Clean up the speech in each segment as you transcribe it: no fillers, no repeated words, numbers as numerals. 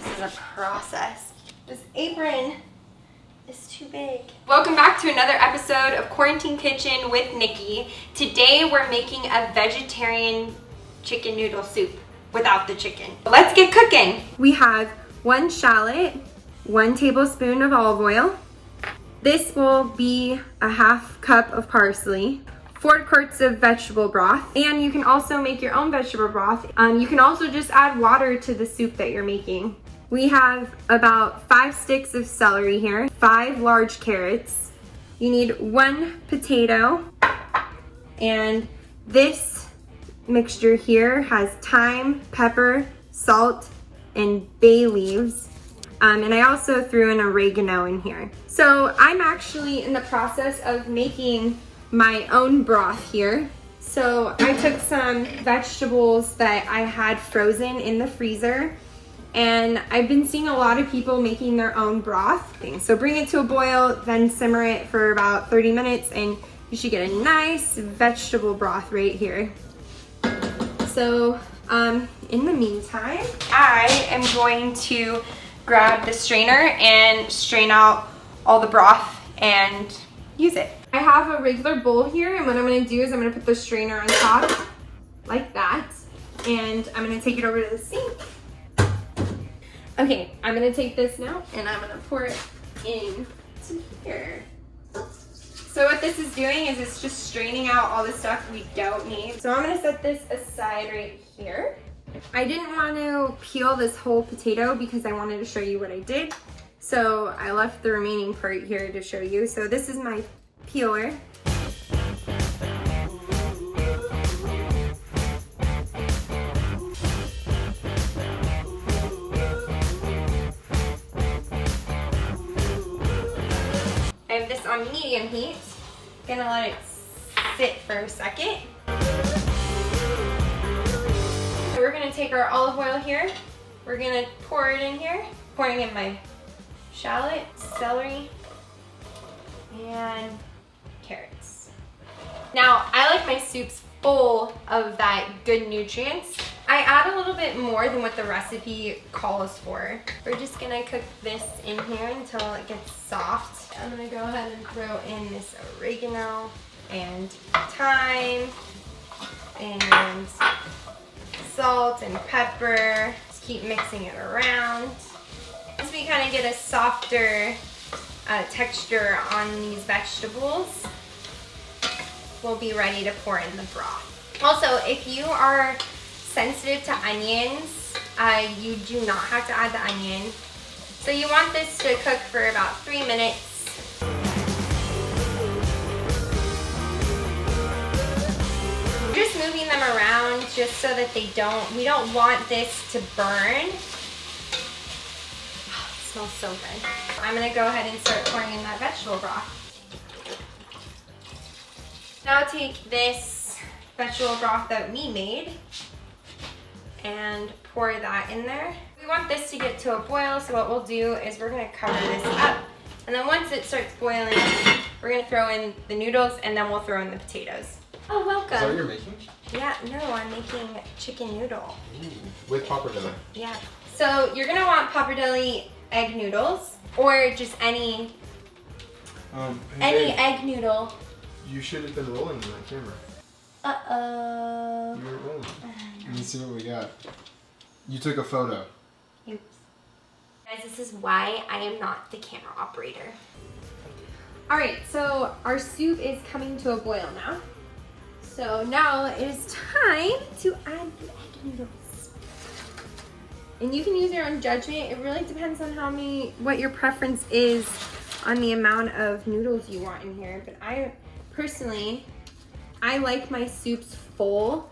This is a process. This apron is too big. Welcome back to another episode of Quarantine Kitchen with Nikki. Today we're making a vegetarian chicken noodle soup without the chicken. Let's get cooking. We have 1 shallot, 1 tablespoon of olive oil. This will be a 1/2 cup of parsley, 4 quarts of vegetable broth, and you can also make your own vegetable broth. You can also just add water to the soup that you're making. We have about 5 sticks of celery here, 5 large carrots. You need 1 potato, and this mixture here has thyme, pepper, salt, and bay leaves. And I also threw in oregano in here. So I'm actually in the process of making my own broth here. So I took some vegetables that I had frozen in the freezer, and I've been seeing a lot of people making their own broth. So bring it to a boil, then simmer it for about 30 minutes, and you should get a nice vegetable broth right here. So in the meantime, I am going to grab the strainer and strain out all the broth and use it. I have a regular bowl here, and what I'm gonna do is I'm gonna put the strainer on top like that, and I'm gonna take it over to the sink. Okay, I'm gonna take this now and I'm gonna pour it in to here. So what this is doing is it's just straining out all the stuff we don't need. So I'm gonna set this aside right here. I didn't want to peel this whole potato because I wanted to show you what I did. So I left the remaining part here to show you. So this is my peeler. I have this on medium heat. Gonna let it sit for a second. So we're gonna take our olive oil here. We're gonna pour it in here. Pouring in my shallot, celery, and carrots. Now, I like my soups full of that good nutrients. I add a little bit more than what the recipe calls for. We're just gonna cook this in here until it gets soft. I'm gonna go ahead and throw in this oregano and thyme and salt and pepper. Just keep mixing it around. Once we kind of get a softer texture on these vegetables, we'll be ready to pour in the broth. Also, if you are sensitive to onions, you do not have to add the onion. So you want this to cook for about 3 minutes. Just moving them around just so that we don't want this to burn. Oh, it smells so good. I'm gonna go ahead and start pouring in that vegetable broth. Now take this vegetable broth that we made and pour that in there. We want this to get to a boil, so what we'll do is we're gonna cover this up, and then once it starts boiling, we're gonna throw in the noodles, and then we'll throw in the potatoes. Oh, welcome. Is that what you're making? Yeah, no, I'm making chicken noodle. Ooh, with pappardelle. Yeah. So you're gonna want pappardelle egg noodles, or just any egg noodle. You should have been rolling in that camera. Uh-oh. You were rolling. Let me see what we got. You took a photo. Oops. Guys, this is why I am not the camera operator. All right, so our soup is coming to a boil now. So now it is time to add the egg noodles. And you can use your own judgment. It really depends on what your preference is on the amount of noodles you want in here. But I like my soups full.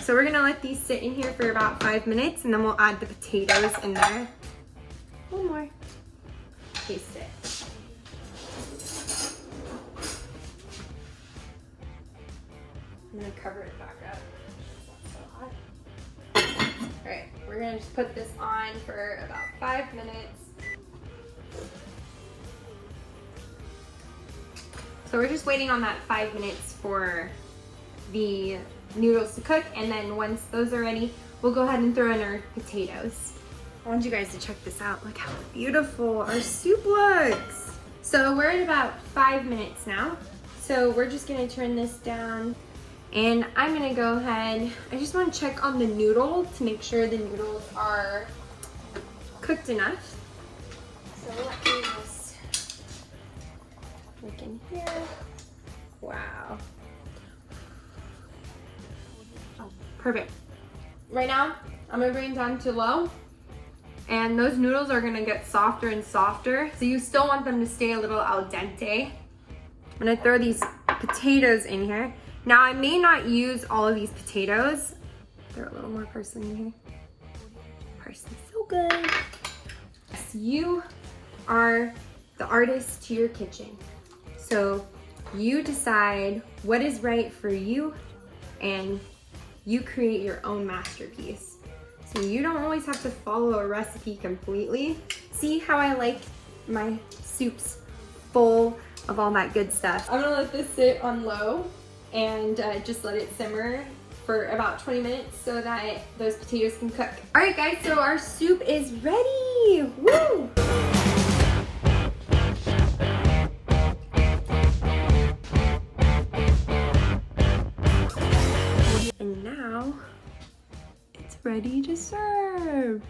So we're gonna let these sit in here for about 5 minutes, and then we'll add the potatoes in there. One more. Taste it. I'm gonna cover it back up. It's so hot. All right, we're gonna just put this on for about 5 minutes. So we're just waiting on that 5 minutes for the noodles to cook, and then once those are ready, we'll go ahead and throw in our potatoes. I want you guys to check this out. Look how beautiful our soup looks. So we're at about 5 minutes now. So we're just gonna turn this down and I'm gonna go ahead. I just wanna check on the noodle to make sure the noodles are cooked enough. So let me just look in here. Wow. Oh, perfect. Right now, I'm gonna bring it down to low. And those noodles are gonna get softer and softer. So you still want them to stay a little al dente. I'm gonna throw these potatoes in here. Now I may not use all of these potatoes. Throw a little more parsley in here. Parsley's so good. So you are the artist to your kitchen. So you decide what is right for you and you create your own masterpiece. So you don't always have to follow a recipe completely. See how I like my soups full of all that good stuff. I'm gonna let this sit on low and just let it simmer for about 20 minutes so that those potatoes can cook. All right guys, so our soup is ready. Woo! And now, it's ready to serve.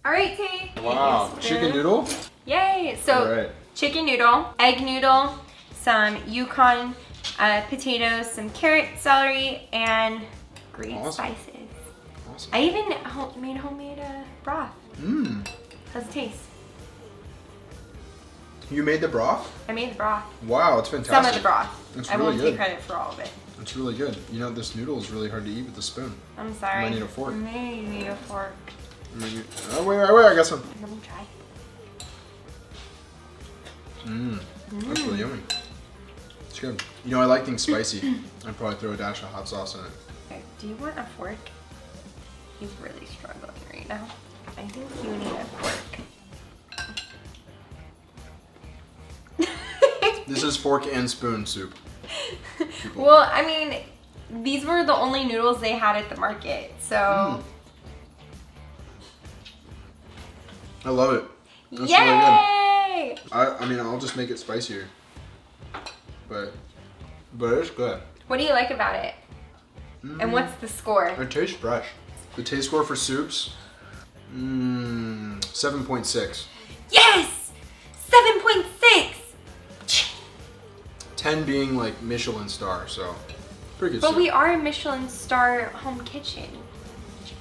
All right, Tay. Wow, chicken noodle? Yay! So, chicken noodle, egg noodle, some Yukon potatoes, some carrot, celery, and green spices. Awesome. I even made homemade broth. Mmm. How's it taste? You made the broth? I made the broth. Wow, it's fantastic. Some of the broth. It's I really won't good. take credit for all of it. It's really good. You know, this noodle is really hard to eat with a spoon. I'm sorry. You might need a fork. I may need a fork. Maybe. Oh, wait, I got some. Let me try. Mmm. That's really yummy. It's good. You know, I like things spicy. I'd probably throw a dash of hot sauce in it. Okay, do you want a fork? He's really struggling right now. I think you need a fork. This is fork and spoon soup. Well, I mean, these were the only noodles they had at the market, so. I love it. That's Yay! really good. I mean, I'll just make it spicier. But it's good. What do you like about it? And what's the score? It tastes fresh. The taste score for soups? 7.6. Yes! 7.6! 10 being like Michelin star, so pretty good But soup. we are a Michelin star home kitchen.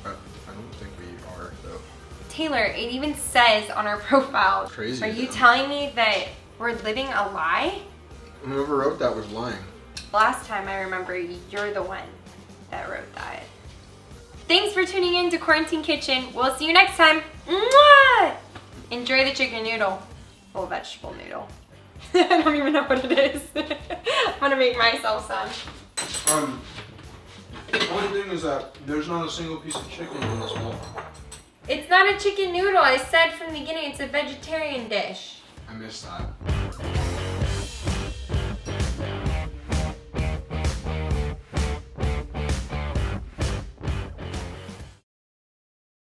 I don't think we are, though. Taylor, it even says on our profile. Crazy. Are you telling me that we're living a lie? Whoever wrote that was lying. Last time I remember, you're the one that wrote that. Thanks for tuning in to Quarantine Kitchen. We'll see you next time. Mwah! Enjoy the chicken noodle. Well, vegetable noodle. I don't even know what it is. I'm gonna make myself some. The only thing is that there's not a single piece of chicken in this bowl. It's not a chicken noodle. I said from the beginning it's a vegetarian dish. I missed that.